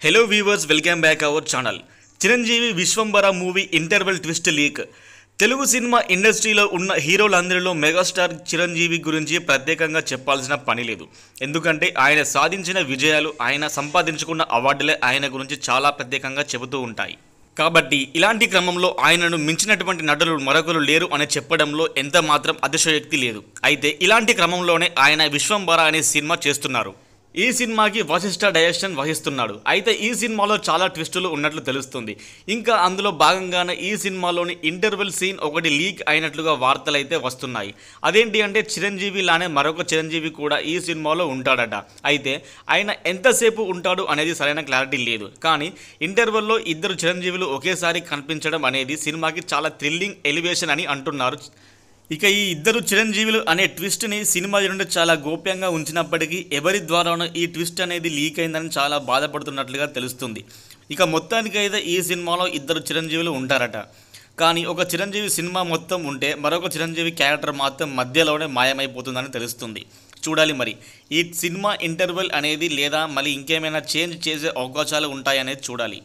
Hello viewers, welcome back our channel. Chiranjeevi Vishwambhara movie interval twist leak. Telugu cinema ఇండస్ట్రీలో ఉన్న హీరోలందరిలో megastar Chiranjeevi గురించి ప్రత్యేకంగా చెప్పాల్సిన పని లేదు. ఎందుకంటే ఆయన సాధించిన విజయాలు, ఆయన సంపాదించుకున్న అవార్డులే ఆయన గురించి చాలా ప్రత్యేకంగా చెబుతూ ఉంటాయి. కాబట్టి ఇలాంటి క్రమంలో ఆయనను మించినటువంటి నటులు మరొకరు లేరు అని చెప్పడంలో ఎంత మాత్రం అతిశయోక్తి లేదు. అయితే ఇలాంటి క్రమంలోనే ఆయన విశ్వంబర అనే సినిమా చేస్తున్నారు. ఈ సినిమాకి వశిష్ఠ డైరెక్షన్ వహిస్తున్నాడు. అయితే ఈ సినిమాలో చాలా ట్విస్టులు ఉన్నట్లు తెలుస్తుంది. ఇంకా అందులో భాగంగానే ఈ సినిమాలోని ఇంటర్వెల్ సీన్ ఒకటి లీక్ అయినట్లుగా వార్తలు అయితే వస్తున్నాయి. అదేంటి అంటే చిరంజీవి లానే మరొక చిరంజీవి కూడా ఈ సినిమాలో ఉంటాడట. అయితే ఆయన ఎంతసేపు ఉంటాడు అనేది సరైన క్లారిటీ లేదు. కానీ ఇంటర్వెల్లో ఇద్దరు చిరంజీవులు ఒకేసారి కనిపించడం అనేది సినిమాకి చాలా థ్రిల్లింగ్ ఎలివేషన్ అని అంటున్నారు. ఇక ఈ ఇద్దరు చిరంజీవులు అనే ట్విస్ట్ని సినిమా నుండి చాలా గోప్యంగా ఉంచినప్పటికీ ఎవరి ద్వారానో ఈ ట్విస్ట్ అనేది లీక్ అయిందని చాలా బాధపడుతున్నట్లుగా తెలుస్తుంది. ఇక మొత్తానికైతే ఈ సినిమాలో ఇద్దరు చిరంజీవులు ఉంటారట. కానీ ఒక చిరంజీవి సినిమా మొత్తం ఉంటే మరొక చిరంజీవి క్యారెక్టర్ మాత్రం మధ్యలోనే మాయమైపోతుందని తెలుస్తుంది. చూడాలి మరి ఈ సినిమా ఇంటర్వెల్ అనేది లేదా మళ్ళీ ఇంకేమైనా చేంజ్ చేసే అవకాశాలు ఉంటాయనేది చూడాలి.